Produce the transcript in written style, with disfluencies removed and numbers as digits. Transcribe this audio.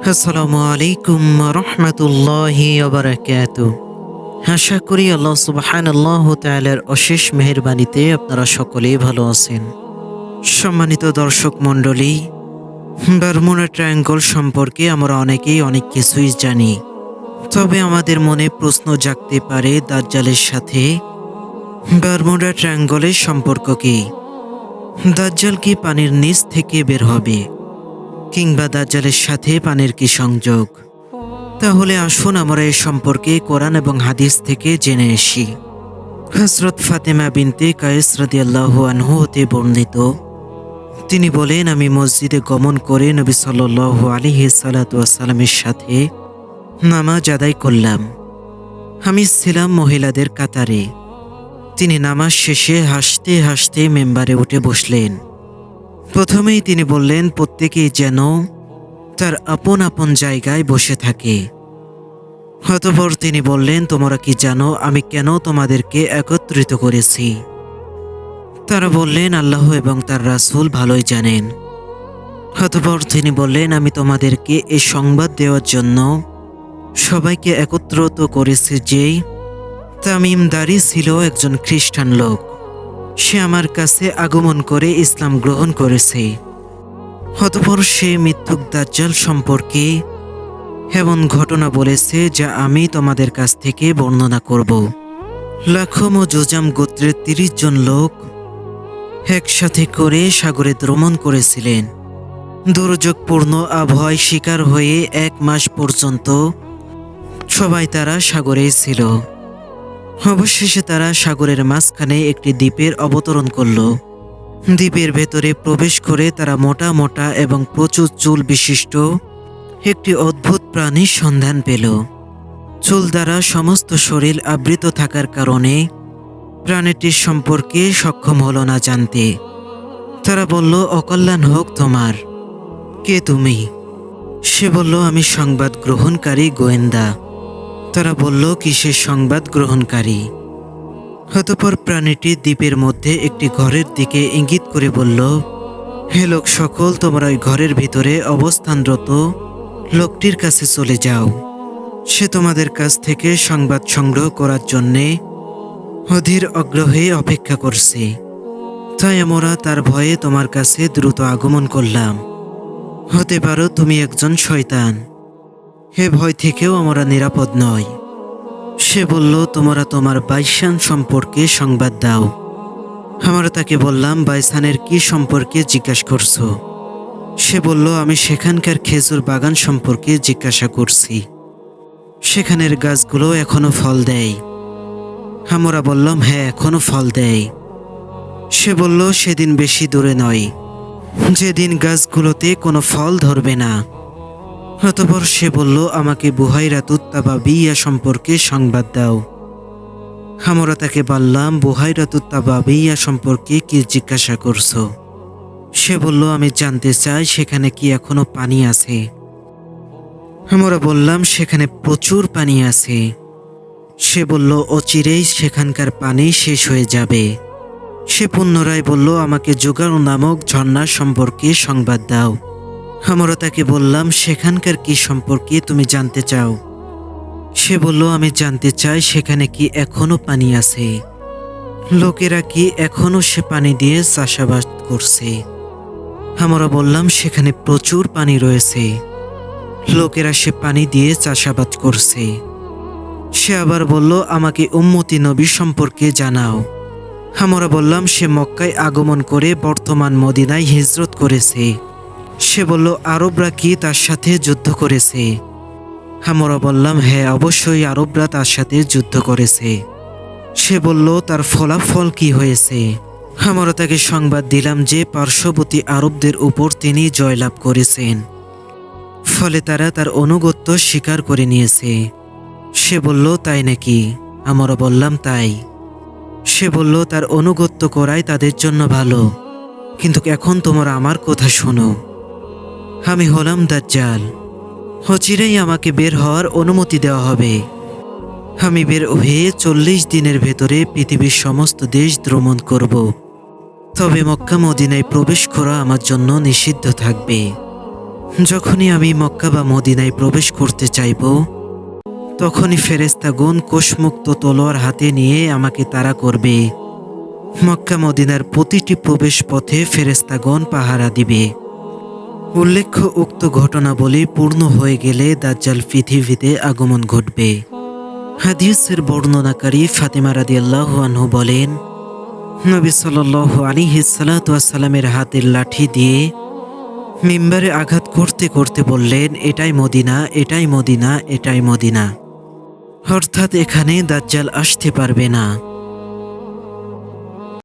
আসসালামু আলাইকুম রহমতুল্লাহি ওয়া আশা করি আল্লাহ সুবহানাল্লাহু তাআলার অশেষ মেহেরবানিতে আপনারা সকলেই ভালো আছেন। সম্মানিত দর্শক মণ্ডলী, বারমুডা ট্রায়াঙ্গল সম্পর্কে আমরা অনেকেই অনেক কিছুই জানি, তবে আমাদের মনে প্রশ্ন জাগতে পারে দাজ্জালের সাথে বারমুডা ট্রায়াঙ্গলের সম্পর্ক কি? দাজ্জাল কি পানির নিচ থেকে বের হবে, কিংবা দাজ্জালের সাথে পানির কি সংযোগ? তাহলে আসুন আমরা এ সম্পর্কে কোরআন এবং হাদিস থেকে জেনে আসি। হযরত ফাতেমা বিনতে কায়েস রাদিয়াল্লাহু আনহু হতে বর্ণিত, তিনি বলেন, আমি মসজিদে গমন করে নবী সাল্লাল্লাহু আলাইহি সাল্লামের সাথে নামাজ আদায় করলাম। আমি ছিলাম মহিলাদের কাতারে। তিনি নামাজ শেষে হাসতে হাসতে মেম্বারে উঠে বসলেন। প্রথমেই তিনি বললেন, প্রত্যেকেই যেন তার আপন আপন জায়গায় বসে থাকে। অতঃপর তিনি বললেন, তোমরা কি জানো আমি কেন তোমাদেরকে একত্রিত করেছি? তারা বললেন, আল্লাহ এবং তার রাসূল ভালোই জানেন। অতঃপর তিনি বললেন, আমি তোমাদেরকে এই সংবাদ দেওয়ার জন্য সবাইকে একত্রিত করেছি যে তামিমদারি ছিল একজন খ্রিস্টান লোক। সে আমার কাছে আগমন করে ইসলাম গ্রহণ করেছে। অতঃপর সে মিথ্যুক দাজ্জাল সম্পর্কে এমন ঘটনা বলেছে যা আমি তোমাদের কাছ থেকে বর্ণনা করব। লাখম ও জুজাম গোত্রের ৩০ জন লোক একসাথে করে সাগরে ভ্রমণ করেছিলেন। দুর্যোগপূর্ণ আবহাওয়ায় শিকার হয়ে ১ মাস পর্যন্ত সবাই তারা সাগরেই ছিল। অবশেষে তারা সাগরের মাঝখানে একটি দ্বীপের অবতরণ করল। দ্বীপের ভেতরে প্রবেশ করে তারা মোটা মোটা এবং প্রচুর চুল বিশিষ্ট একটি অদ্ভুত প্রাণীর সন্ধান পেল। চুল দ্বারা সমস্ত শরীর আবৃত থাকার কারণে প্রাণীটির সম্পর্কে সক্ষম হলো না জানতে। তারা বলল, অকল্যাণ হোক তোমার, কে তুমি? সে বলল, আমি সংবাদ গ্রহণকারী গোয়েন্দা। তারা বলল, কিসের সংবাদ গ্রহণকারী? অতঃপর প্রাণীটি দ্বীপের মধ্যে একটি ঘরের দিকে ইঙ্গিত করে বলল, হে লোক সকল, তোমরা ওই ঘরের ভিতরে অবস্থানরত লোকটির কাছে চলে যাও। সে তোমাদের কাছ থেকে সংবাদ সংগ্রহ করার জন্যে অধীর আগ্রহে অপেক্ষা করছে। তাই আমরা তার ভয়ে তোমার কাছে দ্রুত আগমন করলাম। হতে পারো তুমি একজন শয়তান। হে ভয় থেকেও আমরা নিরাপদ নয়। সে বলল, তোমরা তোমার বাইসান সম্পর্কে সংবাদ দাও। আমরা তাকে বললাম, বাইসানের কি সম্পর্কে জিজ্ঞাসা করছো? সে বলল, আমি সেখানকার খেজুর বাগান সম্পর্কে জিজ্ঞাসা করছি। সেখানের গাছগুলো এখনো ফল দেয়। আমরা বললাম, হ্যাঁ, এখনো ফল দেয়। সে বলল, সেদিন বেশি দূরে নয় যেদিন গাছগুলোতে কোনো ফল ধরবে না। অতঃপর সে বলল, আমাকে বুহাইরাতুত তাবাবিয়া সম্পর্কে সংবাদ দাও। আমরা তাকে বললাম, বুহাইরাতুত তাবাবিয়া সম্পর্কে কি জিজ্ঞাসা করছো? সে বলল, আমি জানতে চাই সেখানে কি এখনো পানি আছে। আমরা বললাম, সেখানে প্রচুর পানি আছে। সে বলল, অচিরেই সেখানকার পানি শেষ হয়ে যাবে। সে পুনরায় বলল, আমাকে জোগাড় নামক ঝর্ণা সম্পর্কে সংবাদ দাও। আমরা তাকে বললাম, সেখানকার কি সম্পর্কে তুমি জানতে চাও? সে বলল, আমি জানতে চাই সেখানে কি এখনো পানি আছে। লোকেরা কি এখনো সে পানি দিয়ে চাষাবাদ করছে? আমরা বললাম, সেখানে প্রচুর পানি রয়েছে। লোকেরা সে পানি দিয়ে চাষাবাদ করছে। সে আবার বলল, আমাকে উম্মতি নবী সম্পর্কে জানাও। আমরা বললাম, সে মক্কায় আগমন করে বর্তমান মদিনায় হিজরত করেছে। সে বলল, আরবরা কি তার সাথে যুদ্ধ করেছে? আমরা বললাম, হ্যাঁ, অবশ্যই আরবরা তার সাথে যুদ্ধ করেছে। সে বলল, তার ফলাফল কি হয়েছে? আমরা তাকে সংবাদ দিলাম যে পার্শ্ববর্তী আরবদের উপর তিনি জয়লাভ করেছেন। ফলে তারা তার আনুগত্য স্বীকার করে নিয়েছে। সে বলল, তাই নাকি? আমরা বললাম, তাই। সে বলল, তার আনুগত্য করাই তাদের জন্য ভালো। কিন্তু এখন তোমরা আমার কথা শোনো। আমি হলাম দাজ্জাল। অচিরেই আমাকে বের হওয়ার অনুমতি দেওয়া হবে। আমি বের হয়ে ৪০ দিনের ভেতরে পৃথিবীর সমস্ত দেশ ভ্রমণ করব। তবে মক্কা মদিনায় প্রবেশ করা আমার জন্য নিষিদ্ধ থাকবে। যখনই আমি মক্কা বা মদিনায় প্রবেশ করতে চাইব, তখনই ফেরেশতাগণ কোষমুক্ত তলোয়ার হাতে নিয়ে আমাকে তাড়া করবে। মক্কা মদিনার প্রতিটি প্রবেশ পথে ফেরেশতাগণ পাহারা দিবে। উল্লেখ্য, উক্ত ঘটনাবলী পূর্ণ হয়ে গেলে দাজ্জাল পৃথিবীতে আগমন ঘটবে। হাদিসের বর্ণনাকারী ফাতিমা রাদিয়াল্লাহু আনহু বলেন, নবী সাল্লাল্লাহু আলাইহি সাল্লাতু ওয়াসসালামের হাতের লাঠি দিয়ে মিম্বারে আঘাত করতে করতে বললেন, এটাই মদিনা, এটাই মদিনা, এটাই মদিনা। অর্থাৎ এখানে দাজ্জাল আসতে পারবে না।